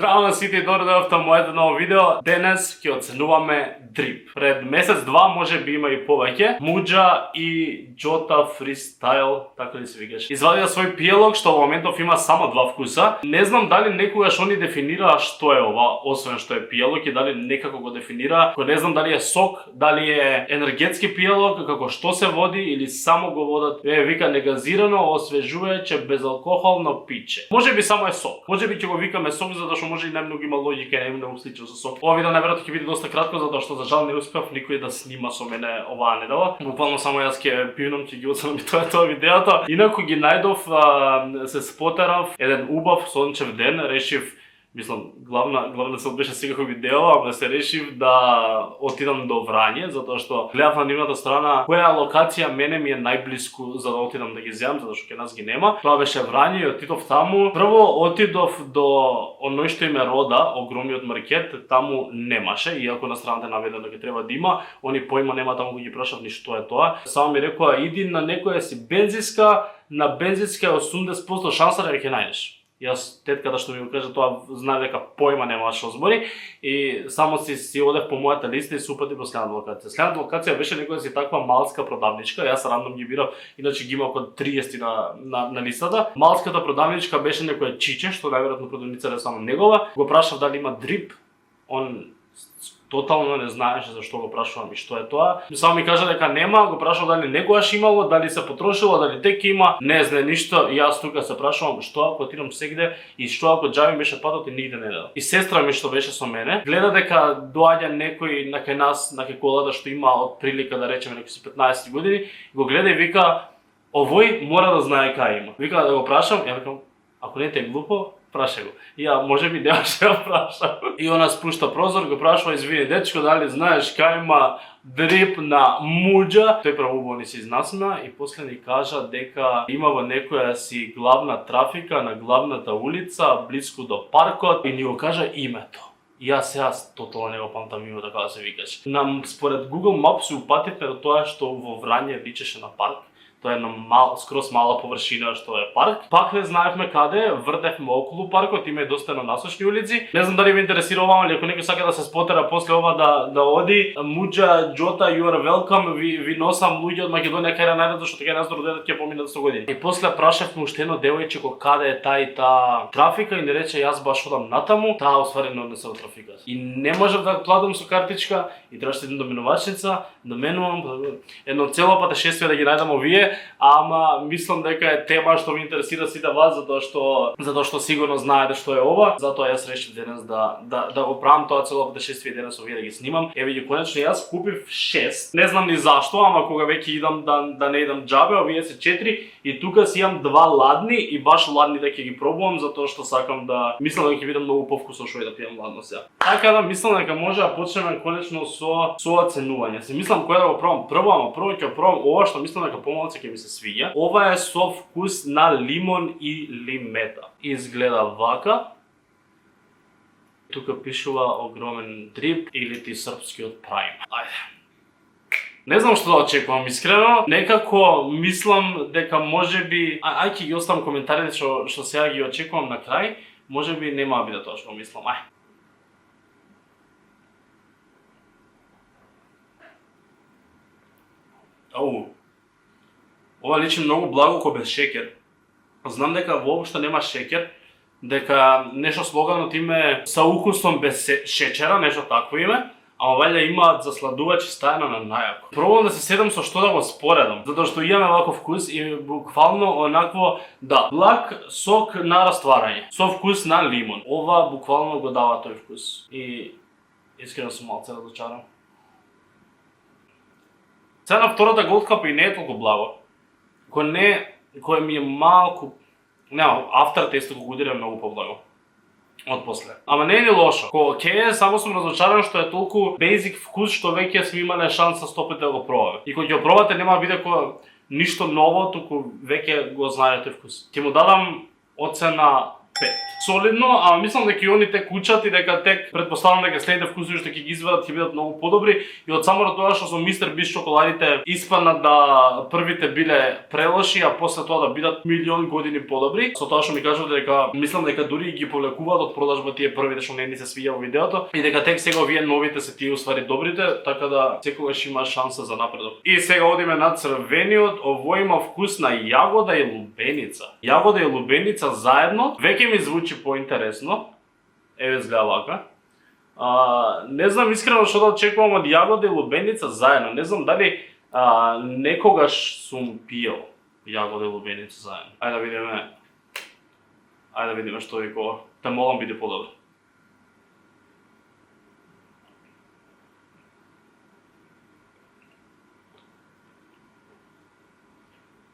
Здраво на сите и добро дојдовте во моето ново видео. Денес ќе оценуваме дрип. Пред месец-два може би има и повеќе. Муџа и Джота фристайл, така ли се викаш, извадија свој пиелок што во моментов има само два вкуса. Не знам дали некогаш они дефинираа што е ова, освен што е пиелок, и дали некако го дефинира. Кој не знам дали е сок, дали е енергетски пиелок, како што се води или само го водат, вика негазирано, освежувајуќе, безалкохолно пиче. Може би само е сок. Може би ќе го викаме сок затоа што може и најмногу има логика и најмногу слично со сок. Ова видео најверојатно ќе биде доста кратко затоа што за жал не успеав никој да снима со мене оваа недела. Буквално само јас ќе пивнам, ќе ги оценам и тоа видеото. Инаку ги најдов, се спотерав еден убав сончев ден, решив, мислам, главна цел беше секако видео, ама се решив да отидам до Врање, затоа што гледав на нивната страна која локација мене ми е најблиску за да отидам да ги земам, затоа што кај нас ги нема. Тоа беше Врање и отидов таму. Прво отидов до оној што име Рода, огромниот маркет, таму немаше, иако на страната е наведено дека треба да има, они појма нема, таму ги прашав ни што е тоа. Само ми рекоа иди на некоја си бензиска, на бензиска е 80% шанса дека ќе најдеш. Јас тетката што ми го кажа тоа знае дека појма нема што збори и само си одев по мојата листа и се упатив во следната локација. Следната локација беше некоја си таква малска продавничка, јас рандом ги бирав, иначе ги има околу 30 на листата. Малската продавничка беше некоја чиче, што најверојатно продавницата е само негова. Го прашав дали има дрип, он тотално не знаеше зашто го прашувам и што е тоа. Само ми кажа дека нема, го прашав дали некогаш имало, дали се потрошило, дали тек има, не знае ништо. И јас тука се прашувам што ако отидам сегде и што ако џаби беше патот и нигде не дадам. И сестра ми што беше со мене, гледа дека доаѓа некој на кај нас, на кај колата што има од прилика да речеме некои 15 години, го гледа и вика овој мора да знае кај има. Вика да го прашам, ја викам ако не те е глупо, прашај го. И ја може би немаше да прашам. И она спушта прозор, го прашува, извини дечко, дали знаеш кај има дрип на Муџа? Тој прво убаво ни се изнасмеа и после ни кажа дека има во некоја си главна трафика на главната улица, блиску до паркот, и ни го кажа името. И јас тотално не го памтам името, така да се викаш. Според Google Maps се упативме до тоа што во Врање личеше на парк. Тоа е една скрос мала површина што е парк. Пак не знаевме каде, вртевме околу паркот, има и доста насочни улици. Не знам дали ви интересира ова, или ако некој сака да се спотера после ова да оди. Муџа, Джота, you are welcome, ви носам луѓе од Македонија кај да најдат, зашто кај нас до роденот ќе поминат 100 години. И после прашавме уште едно девојче каде е таа и таа трафика и не рече јас баш одам натаму, таа уствари не однесе во трафика. И не можев да платам со картичка и требаше да идам до минувачница, да менувам, едно цело патешествие да ги најдам овие. Ама мислам дека е тема што ви интересира сите вас, затоа што сигурно знаете што е ова. Затоа јас решив денес да го правам тоа цело путешествие денес овие да ги снимам. Еве ги конечно јас купив 6. Не знам ни зашто, ама кога веќе идам да не идам џабе, овие се 4 и тука си имам 2 ладни и баш ладни да ќе ги пробувам затоа што сакам да мислам дека ќе биде многу повкусно што и да пијам ладно сега. Така да мислам дека може да почнеме конечно со оценување. Се мислам кој да го пробам прво, ама прво ќе пробам ова што мислам дека помалку ќе ми се свиѓа. Ова е со вкус на лимон и лимета. Изгледа вака. Тука пишува огромен дрип или ти српскиот прајм. Ајде. Не знам што да очекувам искрено. Некако мислам дека можеби ќе ги оставам коментарите што сега ги очекувам на крај. Можеби нема да биде тоа што мислам. Ова личи многу благо ко без шекер. Знам дека воопшто нема шекер, дека нешто слогано име са укусом без шеќера, нешто такво име, ама вајде имаат засладувач и стајано на најако. Пробувам да се седам со што да го споредам, затоа што имаме ваков вкус и буквално онакво, благ сок на растварање, со вкус на лимон. Ова буквално го дава тој вкус. И искрено сум малце разочаран. Сега на втората голдкапа и не е толку благо. Кој ми е малку, aftertaste го удира многу поблаго од после. Ама не е ни лошо. Само сум разочаран што е толку basic вкус што веќе сме имале шанса 100 пати да го пробаме. И кога ќе го пробате нема биде ништо ново, туку веќе го знаете вкус. Ќе му дадам оцена Солидно, а мислам дека и они тек учат и дека тек предпоставам дека следните вкусови што ќе ги извадат ќе бидат многу подобри и од самото тоа што со Мистер Бист чоколадите испаднат да првите биле прелоши, а после тоа да бидат милион години подобри. Со тоа што ми кажувате дека мислам дека дури ги повлекуваат од продажба тие првите што не ни се свија во видеото и дека тек сега овие новите се тие уствари добрите, така да секогаш има шанса за напредок. И сега одиме на црвениот, ово има вкус на јагода и лубеница. Јагода и лубеница заедно, веќе ми звучи поинтересно. Еве изгледа вака. Не знам искрено што да очекувам од јагода и лубеница заедно. Не знам дали некогаш сум пиел јагода и лубеница заедно. Ајде да видиме што е кога. Те молам биде подобро.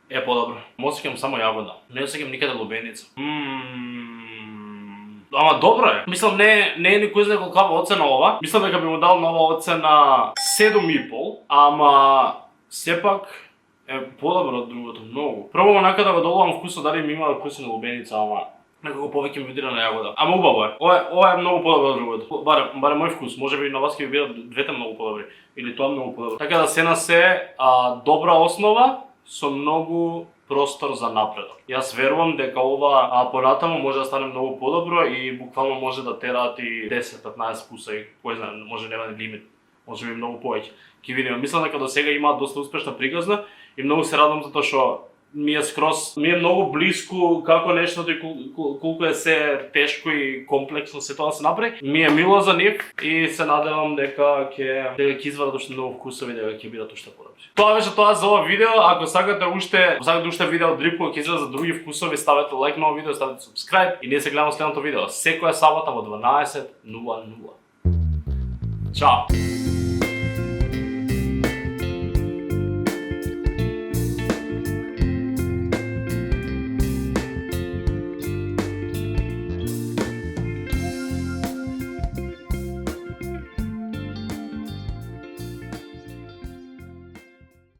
Е подобро. Мо осеќам само јагода. Не осеќам никаде лубеница. Ама добро е. Мислам не е никој знае колкава оцена ова. Мислам дека би му дал нова оцена 7,5, ама сепак е подобро од другото многу. Пробувам онака да го доловам вкусот дали ми има вкус на лубеница, ама некако повеќе ми видира на јагода. Ама убаво е. Ова е многу подобро од другото. Барем мој вкус, можеби на вас ќе ви бидат двете многу подобри или тоа многу подобро. Така да се на се добра основа со многу простор за напредок. Јас верувам дека ова понатаму може да стане многу подобро и буквално може да тераат и 10-15 вкуса и кој знае, може нема лимит, може би многу повеќе. Ќе видиме. Мислам дека до сега имаат доста успешна приказна и многу се радувам затоа што ми е многу блиску како нештото и колку е се тешко и комплексно се тоа се направи. Ми е мило за нив и се надевам дека ќе извадат уште многу вкусови, дека ќе бидат уште подобри. Тоа беше тоа за ова видео. Ако сакате уште видео од Дрип кој ќе излезе за други вкусови, ставете лайк на ова видео, ставете subscribe и ние се гледаме следното видео секоја сабота во 12:00. Чао.